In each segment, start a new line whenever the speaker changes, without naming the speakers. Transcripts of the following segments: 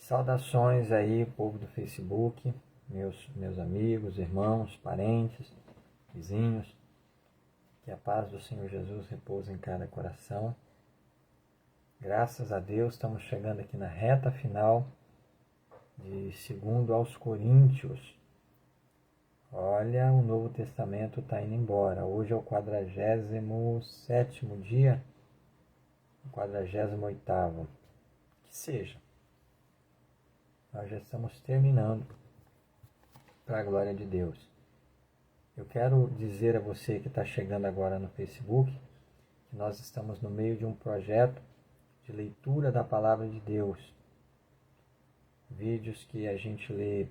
Saudações aí, povo do Facebook, meus amigos, irmãos, parentes, vizinhos. Que a paz do Senhor Jesus repouse em cada coração. Graças a Deus, estamos chegando aqui na reta final de 2 aos Coríntios. Olha, o Novo Testamento está indo embora. Hoje é o 47º dia, o 48º. Que seja. Nós já estamos terminando, para a glória de Deus. Eu quero dizer a você que está chegando agora no Facebook, que nós estamos no meio de um projeto de leitura da Palavra de Deus. Vídeos que a gente lê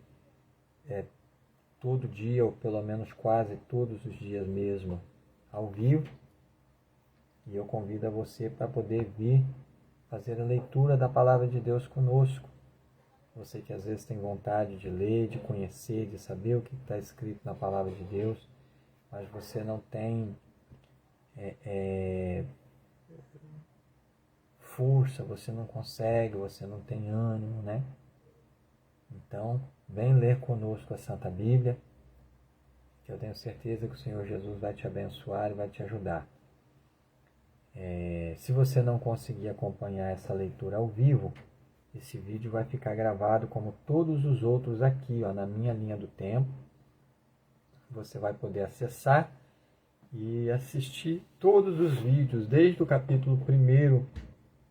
todo dia, ou pelo menos quase todos os dias mesmo, ao vivo. E eu convido a você para poder vir fazer a leitura da Palavra de Deus conosco. Você que às vezes tem vontade de ler, de conhecer, de saber o que está escrito na Palavra de Deus, mas você não tem força, você não consegue, você não tem ânimo, né? Então, vem ler conosco a Santa Bíblia, que eu tenho certeza que o Senhor Jesus vai te abençoar e vai te ajudar. Se você não conseguir acompanhar essa leitura ao vivo, esse vídeo vai ficar gravado como todos os outros aqui, ó, na minha linha do tempo. Você vai poder acessar e assistir todos os vídeos, desde o capítulo 1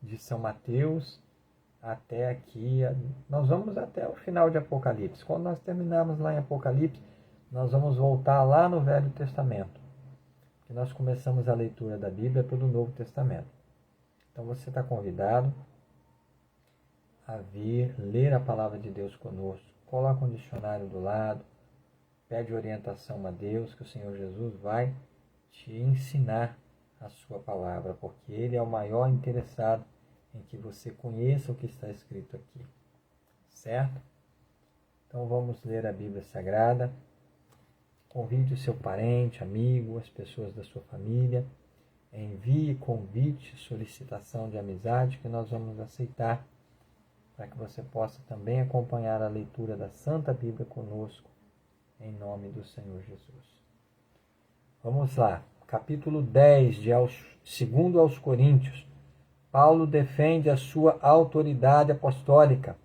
de São Mateus até aqui. Nós vamos até o final de Apocalipse. Quando nós terminarmos lá em Apocalipse, nós vamos voltar lá no Velho Testamento. Que nós começamos a leitura da Bíblia pelo Novo Testamento. Então você está convidado a vir ler a Palavra de Deus conosco. Coloca um dicionário do lado, pede orientação a Deus, que o Senhor Jesus vai te ensinar a sua palavra, porque Ele é o maior interessado em que você conheça o que está escrito aqui. Certo? Então vamos ler a Bíblia Sagrada. Convide o seu parente, amigo, as pessoas da sua família. Envie convite, solicitação de amizade, que nós vamos aceitar, para que você possa também acompanhar a leitura da Santa Bíblia conosco, em nome do Senhor Jesus. Vamos lá, capítulo 10, de 2 aos Coríntios. Paulo defende a sua autoridade apostólica,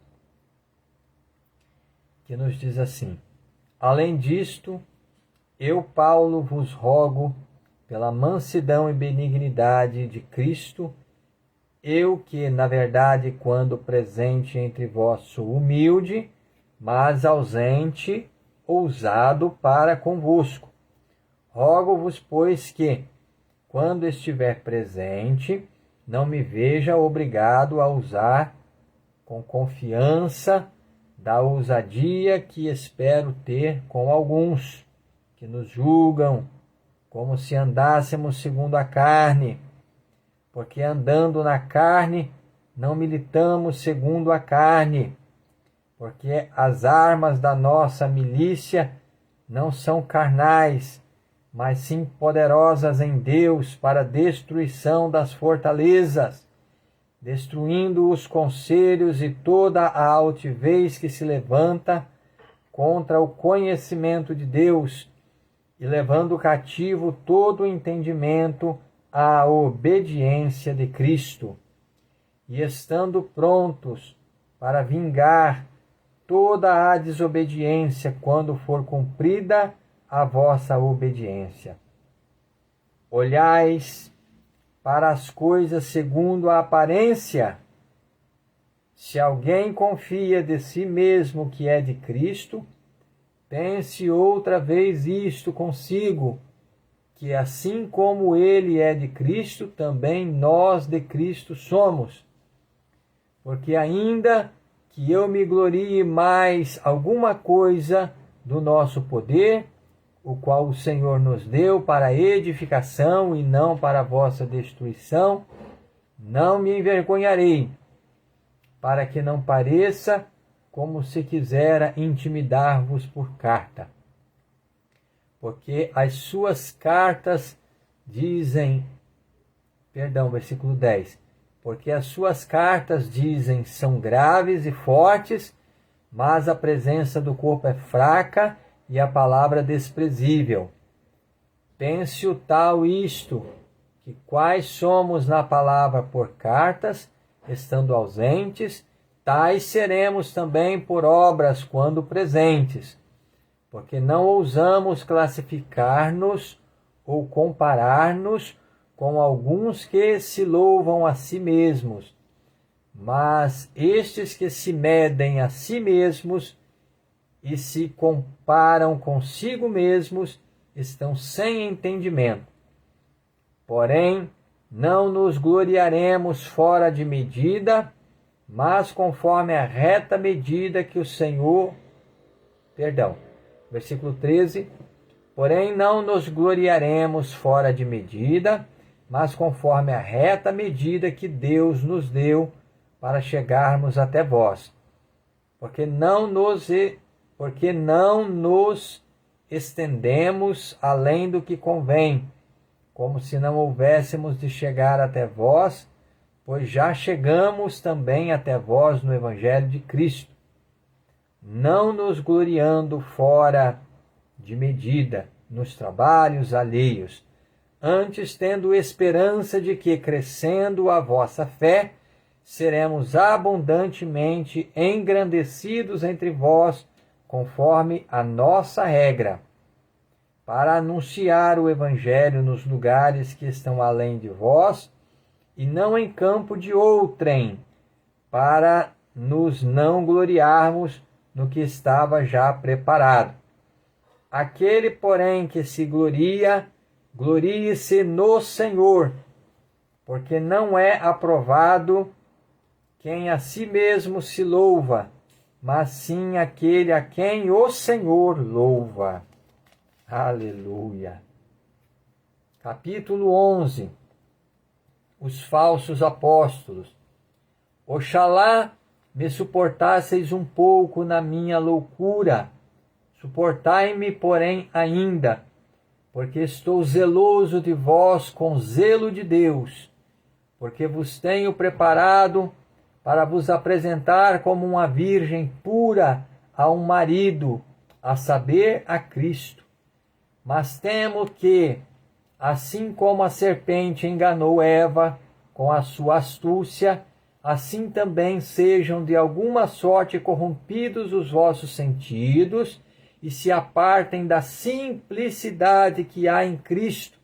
que nos diz assim: além disto, eu, Paulo, vos rogo, pela mansidão e benignidade de Cristo, eu que, na verdade, quando presente entre vós sou humilde, mas ausente, ousado para convosco. Rogo-vos, pois, que, quando estiver presente, não me veja obrigado a usar com confiança da ousadia que espero ter com alguns, que nos julgam como se andássemos segundo a carne, porque andando na carne, não militamos segundo a carne, porque as armas da nossa milícia não são carnais, mas sim poderosas em Deus para a destruição das fortalezas, destruindo os conselhos e toda a altivez que se levanta contra o conhecimento de Deus, e levando cativo todo o entendimento à obediência de Cristo, e estando prontos para vingar toda a desobediência quando for cumprida a vossa obediência. Olhais para as coisas segundo a aparência. Se alguém confia de si mesmo que é de Cristo, pense outra vez isto consigo, que assim como ele é de Cristo, também nós de Cristo somos. Porque ainda que eu me glorie mais alguma coisa do nosso poder, o qual o Senhor nos deu para edificação e não para a vossa destruição, não me envergonharei, para que não pareça como se quisera intimidar-vos por carta. Porque as suas cartas dizem, versículo 10, porque as suas cartas, dizem, são graves e fortes, mas a presença do corpo é fraca e a palavra desprezível. Pense o tal isto, que quais somos na palavra por cartas, estando ausentes, tais seremos também por obras quando presentes, porque não ousamos classificar-nos ou comparar-nos com alguns que se louvam a si mesmos, mas estes que se medem a si mesmos e se comparam consigo mesmos estão sem entendimento. Porém, não nos gloriaremos fora de medida, mas conforme a reta medida que o Senhor... Versículo 13. Porém, não nos gloriaremos fora de medida, mas conforme a reta medida que Deus nos deu para chegarmos até vós. Porque não nos estendemos além do que convém, como se não houvéssemos de chegar até vós, pois já chegamos também até vós no Evangelho de Cristo, não nos gloriando fora de medida nos trabalhos alheios, antes tendo esperança de que, crescendo a vossa fé, seremos abundantemente engrandecidos entre vós, conforme a nossa regra, para anunciar o Evangelho nos lugares que estão além de vós, e não em campo de outrem, para nos não gloriarmos no que estava já preparado. Aquele, porém, que se gloria, glorie-se no Senhor, porque não é aprovado quem a si mesmo se louva, mas sim aquele a quem o Senhor louva. Aleluia. Capítulo 11. Os falsos apóstolos. Oxalá me suportasseis um pouco na minha loucura. Suportai-me, porém, ainda, porque estou zeloso de vós com zelo de Deus, porque vos tenho preparado para vos apresentar como uma virgem pura a um marido, a saber, a Cristo. Mas temo que, assim como a serpente enganou Eva com a sua astúcia, assim também sejam de alguma sorte corrompidos os vossos sentidos e se apartem da simplicidade que há em Cristo.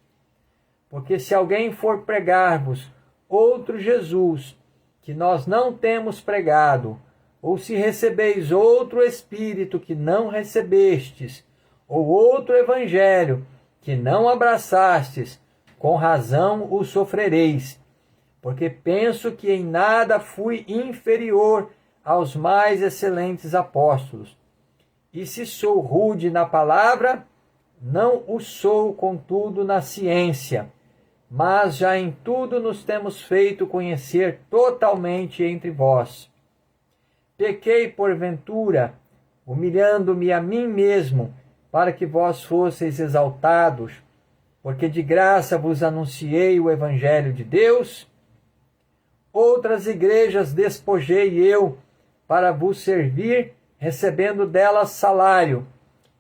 Porque se alguém for pregar-vos outro Jesus, que nós não temos pregado, ou se recebeis outro Espírito que não recebestes, ou outro Evangelho que não abraçastes, com razão o sofrereis, porque penso que em nada fui inferior aos mais excelentes apóstolos. E se sou rude na palavra, não o sou, contudo, na ciência, mas já em tudo nos temos feito conhecer totalmente entre vós. Pequei, porventura, humilhando-me a mim mesmo, para que vós fosseis exaltados, porque de graça vos anunciei o Evangelho de Deus? Outras igrejas despojei eu, para vos servir, recebendo delas salário.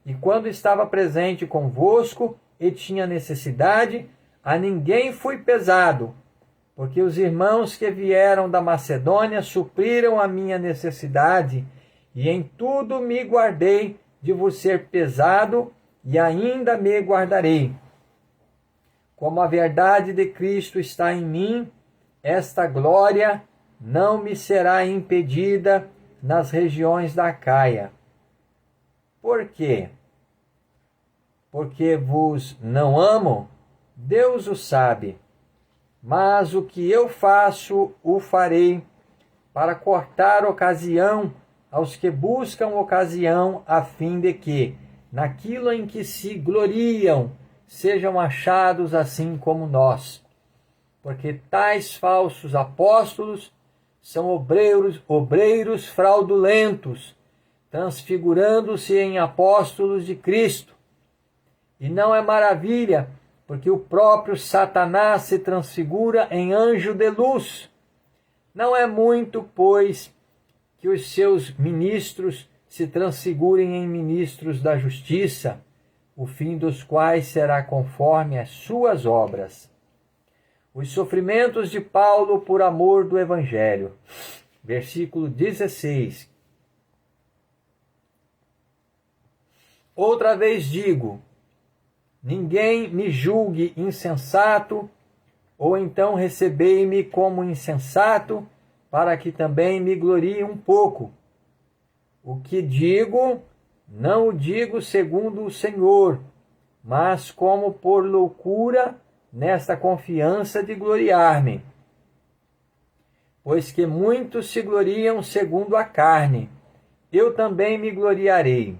E quando estava presente convosco e tinha necessidade, a ninguém fui pesado, porque os irmãos que vieram da Macedônia supriram a minha necessidade, e em tudo me guardei de vos ser pesado, e ainda me guardarei. Como a verdade de Cristo está em mim, esta glória não me será impedida nas regiões da Acaia. Por quê? Porque vos não amo? Deus o sabe. Mas o que eu faço, o farei, para cortar ocasião aos que buscam ocasião, a fim de que, naquilo em que se gloriam, sejam achados assim como nós. Porque tais falsos apóstolos são obreiros fraudulentos, transfigurando-se em apóstolos de Cristo. E não é maravilha, porque o próprio Satanás se transfigura em anjo de luz. Não é muito, pois, que os seus ministros se transfigurem em ministros da justiça, o fim dos quais será conforme as suas obras. Os sofrimentos de Paulo por amor do Evangelho. Versículo 16. Outra vez digo, ninguém me julgue insensato, ou então recebei-me como insensato, para que também me glorie um pouco. O que digo, não o digo segundo o Senhor, mas como por loucura, nesta confiança de gloriar-me. Pois que muitos se gloriam segundo a carne, eu também me gloriarei.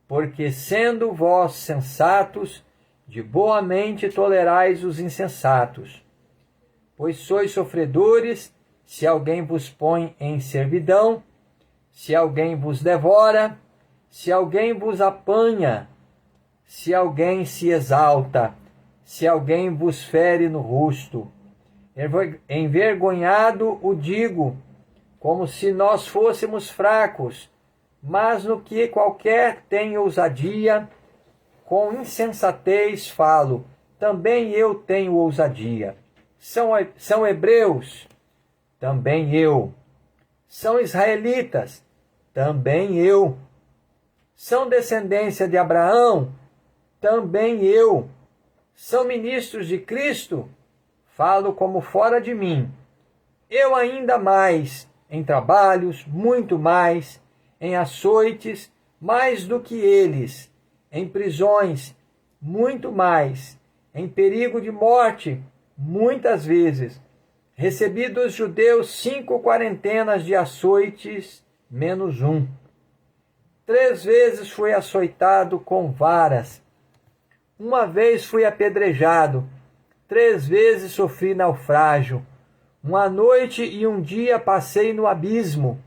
Porque sendo vós sensatos, de boa mente tolerais os insensatos. Pois sois sofredores, se alguém vos põe em servidão, se alguém vos devora, se alguém vos apanha, se alguém se exalta, se alguém vos fere no rosto. Envergonhado o digo, como se nós fôssemos fracos, mas no que qualquer tem ousadia, com insensatez falo, também eu tenho ousadia. São hebreus? Também eu. São israelitas? Também eu. São descendência de Abraão? Também eu. São ministros de Cristo? Falo como fora de mim. Eu ainda mais, em trabalhos, muito mais, em açoites, mais do que eles, em prisões, muito mais, em perigo de morte, muitas vezes. Recebi dos judeus 5 quarentenas de açoites, menos um. 3 vezes fui açoitado com varas. Uma vez fui apedrejado. 3 vezes sofri naufrágio. Uma noite e um dia passei no abismo.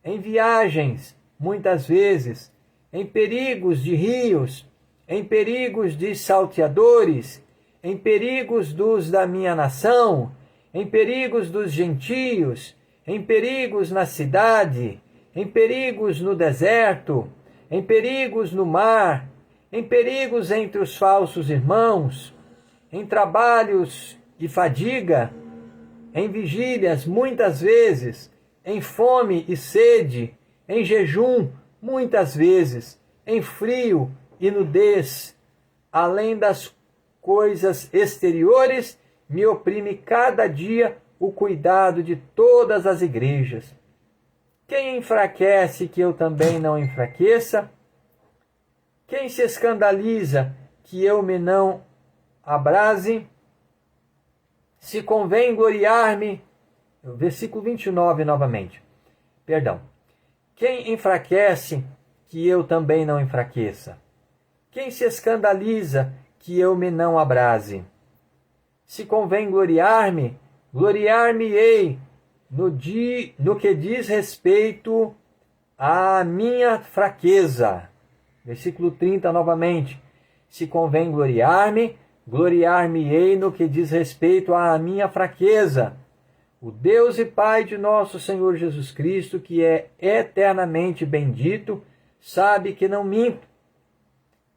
Em viagens, muitas vezes, em perigos de rios, em perigos de salteadores, em perigos dos da minha nação, em perigos dos gentios, em perigos na cidade, em perigos no deserto, em perigos no mar, em perigos entre os falsos irmãos, em trabalhos e fadiga, em vigílias muitas vezes, em fome e sede, em jejum muitas vezes, em frio e nudez. Além das coisas exteriores, me oprime cada dia o cuidado de todas as igrejas. Quem enfraquece que eu também não enfraqueça? Quem se escandaliza que eu me não abrase? Se convém gloriar-me, versículo 29 novamente, perdão. Quem enfraquece que eu também não enfraqueça? Quem se escandaliza que eu me não abrase? Se convém gloriar-me, gloriar-me-ei no que diz respeito à minha fraqueza. Versículo 30 novamente. Se convém gloriar-me, gloriar-me-ei no que diz respeito à minha fraqueza. O Deus e Pai de nosso Senhor Jesus Cristo, que é eternamente bendito, sabe que não minto.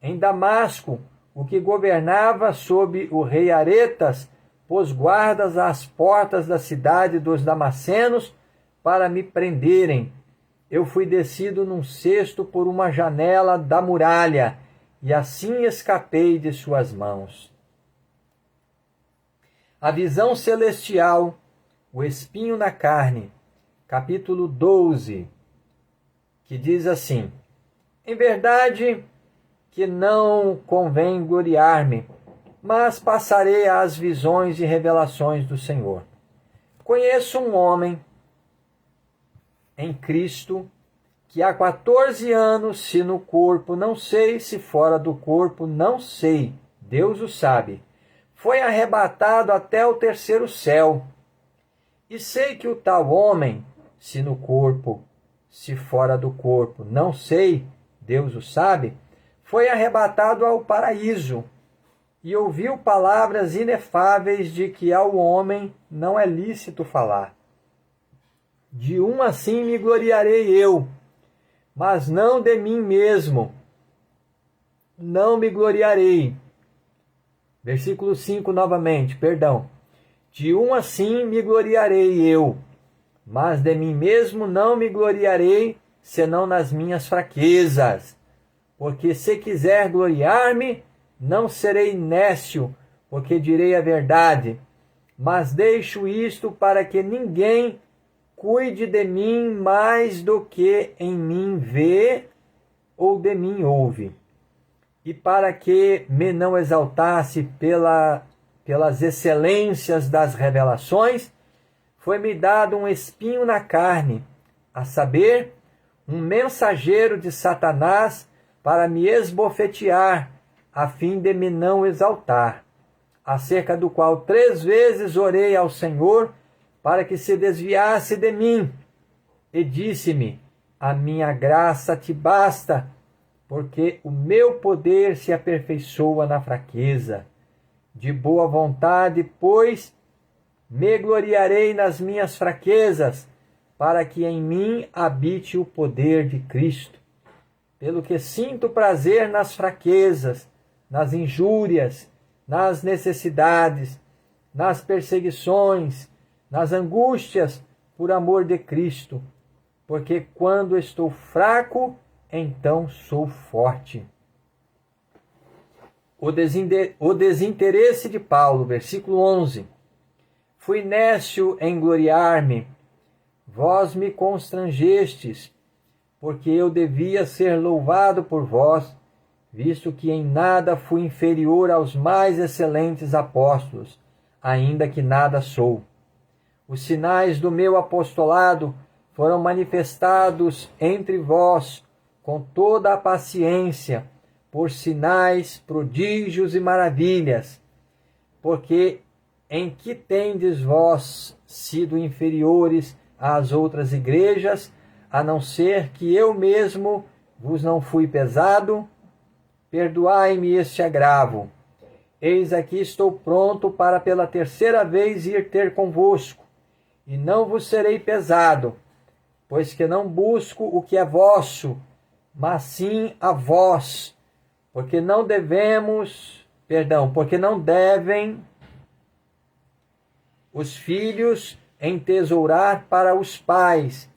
Em Damasco, o que governava sob o rei Aretas, pôs guardas às portas da cidade dos Damascenos para me prenderem. Eu fui descido num cesto por uma janela da muralha, e assim escapei de suas mãos. A visão celestial, o espinho na carne, capítulo 12, que diz assim: em verdade que não convém gloriar-me, mas passarei às visões e revelações do Senhor. Conheço um homem em Cristo que há 14 anos, se no corpo não sei, se fora do corpo não sei, Deus o sabe, foi arrebatado até o 3º céu. E sei que o tal homem, se no corpo, se fora do corpo não sei, Deus o sabe, foi arrebatado ao paraíso. e ouviu palavras inefáveis de que ao homem não é lícito falar. De um assim me gloriarei eu, mas não de mim mesmo. Não me gloriarei. Versículo 5 novamente, perdão. De um assim me gloriarei eu, mas de mim mesmo não me gloriarei, senão nas minhas fraquezas. Porque se quiser gloriar-me, não serei nécio, porque direi a verdade. Mas deixo isto para que ninguém cuide de mim mais do que em mim vê ou de mim ouve. E para que me não exaltasse pelas excelências das revelações, foi-me dado um espinho na carne, a saber, um mensageiro de Satanás para me esbofetear, a fim de me não exaltar, acerca do qual 3 vezes orei ao Senhor para que se desviasse de mim. E disse-me, a minha graça te basta, porque o meu poder se aperfeiçoa na fraqueza. De boa vontade, pois, me gloriarei nas minhas fraquezas, para que em mim habite o poder de Cristo. Pelo que sinto prazer nas fraquezas, nas injúrias, nas necessidades, nas perseguições, nas angústias, por amor de Cristo. Porque quando estou fraco, então sou forte. O desinteresse de Paulo, versículo 11. Fui nécio em gloriar-me, vós me constrangestes, porque eu devia ser louvado por vós, visto que em nada fui inferior aos mais excelentes apóstolos, ainda que nada sou. Os sinais do meu apostolado foram manifestados entre vós com toda a paciência, por sinais, prodígios e maravilhas, porque em que tendes vós sido inferiores às outras igrejas, a não ser que eu mesmo vos não fui pesado? Perdoai-me este agravo. Eis aqui estou pronto para pela 3ª vez ir ter convosco, e não vos serei pesado, pois que não busco o que é vosso, mas sim a vós, porque não devem os filhos entesourar para os pais,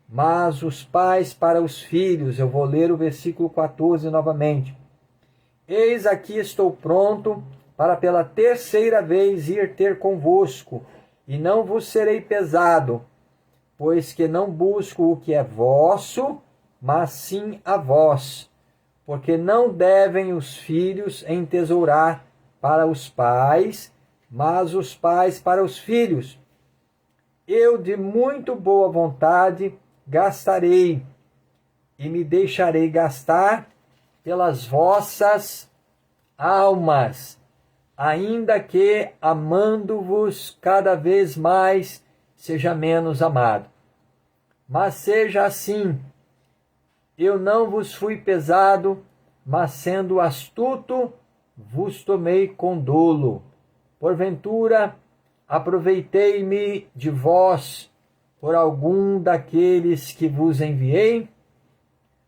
mas os pais para os filhos. Eu vou ler o versículo 14 novamente. Eis aqui estou pronto para pela 3ª vez ir ter convosco, e não vos serei pesado, pois que não busco o que é vosso, mas sim a vós, porque não devem os filhos entesourar para os pais, mas os pais para os filhos. Eu de muito boa vontade gastarei, e me deixarei gastar pelas vossas almas, ainda que, amando-vos cada vez mais, seja menos amado. Mas seja assim, eu não vos fui pesado, mas sendo astuto, vos tomei com dolo. Porventura, aproveitei-me de vós por algum daqueles que vos enviei?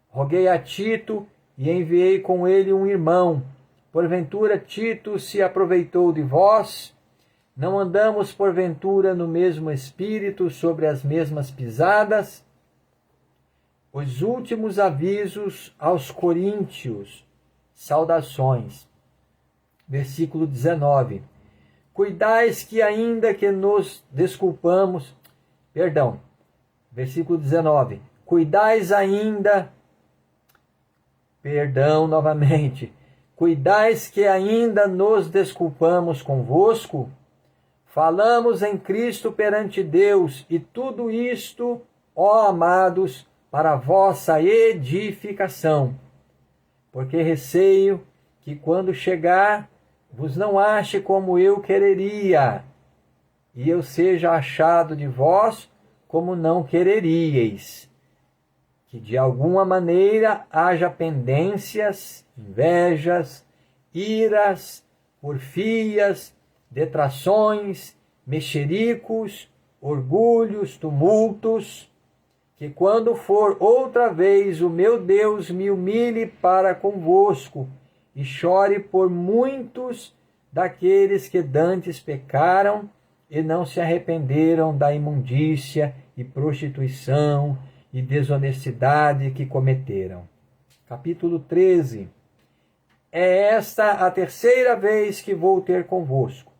Roguei a Tito e enviei com ele um irmão. Porventura Tito se aproveitou de vós? Não andamos porventura no mesmo espírito, sobre as mesmas pisadas? Os últimos avisos aos coríntios. Saudações. Versículo 19. Cuidais que ainda que nos desculpamos... Versículo 19. Cuidais ainda... Cuidais que ainda nos desculpamos convosco? Falamos em Cristo perante Deus, e tudo isto, ó amados, para a vossa edificação. Porque receio que quando chegar, vos não ache como eu quereria, e eu seja achado de vós como não quereríeis. Que de alguma maneira haja pendências, invejas, iras, porfias, detrações, mexericos, orgulhos, tumultos, que quando for outra vez o meu Deus me humilhe para convosco e chore por muitos daqueles que dantes pecaram e não se arrependeram da imundícia e prostituição e desonestidade que cometeram. Capítulo 13. É esta a terceira vez que vou ter convosco.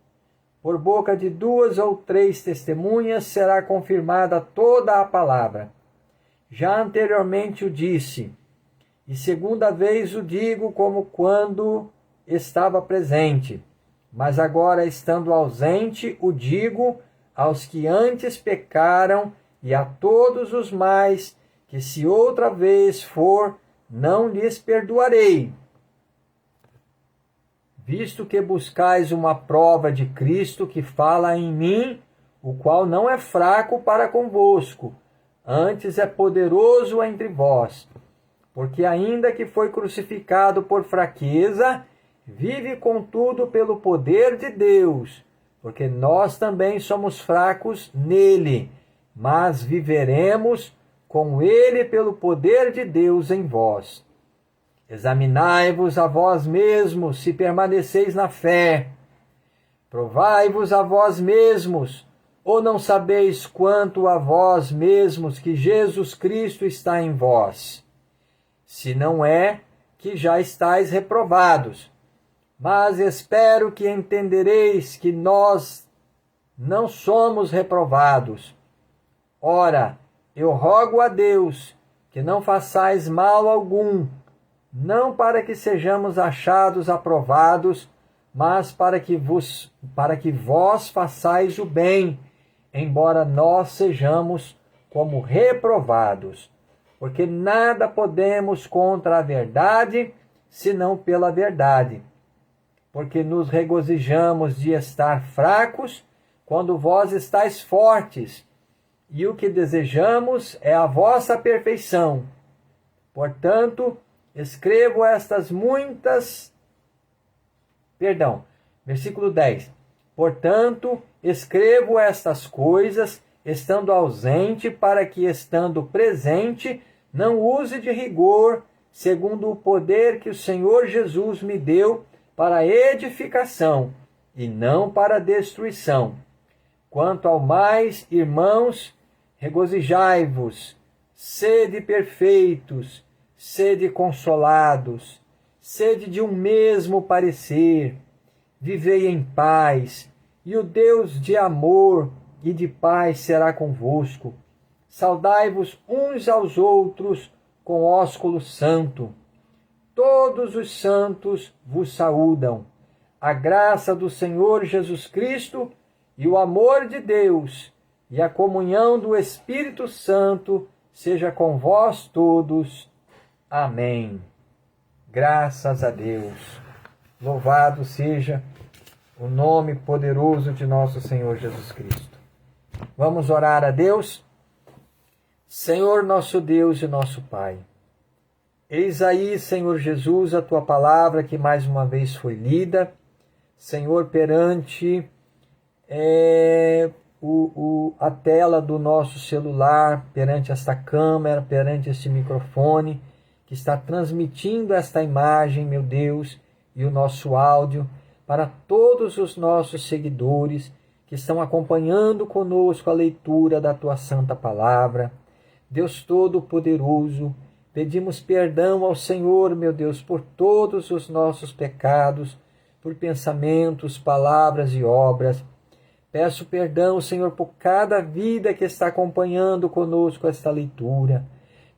Por boca de 2 ou 3 testemunhas será confirmada toda a palavra. Já anteriormente o disse, e segunda vez o digo como quando estava presente. Mas agora, estando ausente, o digo aos que antes pecaram e a todos os mais, que se outra vez for, não lhes perdoarei. Visto que buscais uma prova de Cristo que fala em mim, o qual não é fraco para convosco, antes é poderoso entre vós. Porque ainda que foi crucificado por fraqueza, vive contudo pelo poder de Deus, porque nós também somos fracos nele, mas viveremos com ele pelo poder de Deus em vós. Examinai-vos a vós mesmos, se permaneceis na fé. Provai-vos a vós mesmos, ou não sabeis quanto a vós mesmos que Jesus Cristo está em vós? Se não é, que já estáis reprovados. Mas espero que entendereis que nós não somos reprovados. Ora, eu rogo a Deus que não façais mal algum, não para que sejamos achados aprovados, mas para que vós façais o bem, embora nós sejamos como reprovados. Porque nada podemos contra a verdade, senão pela verdade. Porque nos regozijamos de estar fracos, quando vós estáis fortes, e o que desejamos é a vossa perfeição. Portanto, escrevo estas muitas... Versículo 10. Portanto, escrevo estas coisas, estando ausente, para que, estando presente, não use de rigor, segundo o poder que o Senhor Jesus me deu, para edificação, e não para destruição. Quanto ao mais, irmãos, regozijai-vos, sede perfeitos, sede consolados, sede de um mesmo parecer, vivei em paz, e o Deus de amor e de paz será convosco. Saudai-vos uns aos outros com ósculo santo. Todos os santos vos saúdam. A graça do Senhor Jesus Cristo e o amor de Deus e a comunhão do Espírito Santo seja com vós todos. Amém. Graças a Deus. Louvado seja o nome poderoso de nosso Senhor Jesus Cristo. Vamos orar a Deus? Senhor nosso Deus e nosso Pai, eis aí, Senhor Jesus, a Tua palavra que mais uma vez foi lida, Senhor, perante a tela do nosso celular, perante esta câmera, perante este microfone, que está transmitindo esta imagem, meu Deus, e o nosso áudio, para todos os nossos seguidores que estão acompanhando conosco a leitura da Tua Santa Palavra. Deus Todo-Poderoso, pedimos perdão ao Senhor, meu Deus, por todos os nossos pecados, por pensamentos, palavras e obras. Peço perdão, Senhor, por cada vida que está acompanhando conosco esta leitura.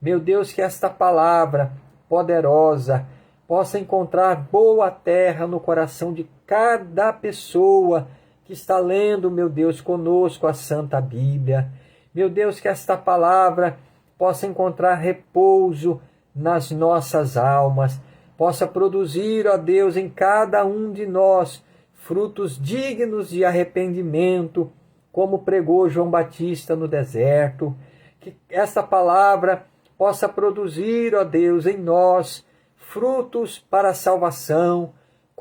Meu Deus, que esta palavra poderosa possa encontrar boa terra no coração de cada pessoa que está lendo, meu Deus, conosco a Santa Bíblia. Meu Deus, que esta palavra possa encontrar repouso nas nossas almas, possa produzir, ó Deus, em cada um de nós, frutos dignos de arrependimento, como pregou João Batista no deserto. Que esta palavra possa produzir, ó Deus, em nós, frutos para a salvação,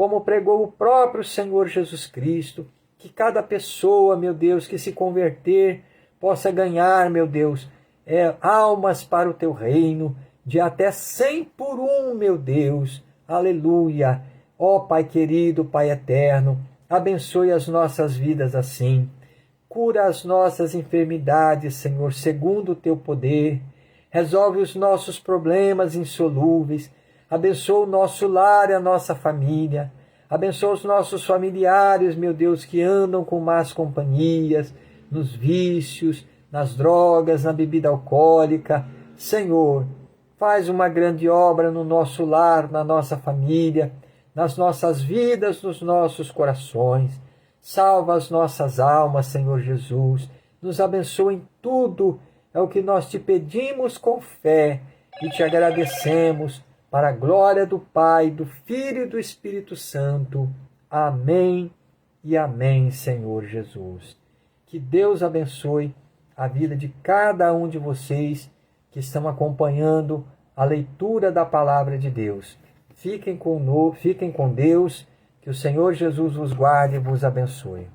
como pregou o próprio Senhor Jesus Cristo, que cada pessoa, meu Deus, que se converter, possa ganhar, meu Deus, almas para o teu reino, de até 100 por um, meu Deus. Aleluia. Ó Pai querido, Pai eterno, abençoe as nossas vidas assim. Cura as nossas enfermidades, Senhor, segundo o teu poder. Resolve os nossos problemas insolúveis. Abençoa o nosso lar e a nossa família. Abençoa os nossos familiares, meu Deus, que andam com más companhias, nos vícios, nas drogas, na bebida alcoólica. Senhor, faz uma grande obra no nosso lar, na nossa família, nas nossas vidas, nos nossos corações. Salva as nossas almas, Senhor Jesus. Nos abençoa em tudo. É o que nós te pedimos com fé e te agradecemos para a glória do Pai, do Filho e do Espírito Santo. Amém e amém, Senhor Jesus. Que Deus abençoe a vida de cada um de vocês que estão acompanhando a leitura da palavra de Deus. Fiquem com Deus, que o Senhor Jesus vos guarde e vos abençoe.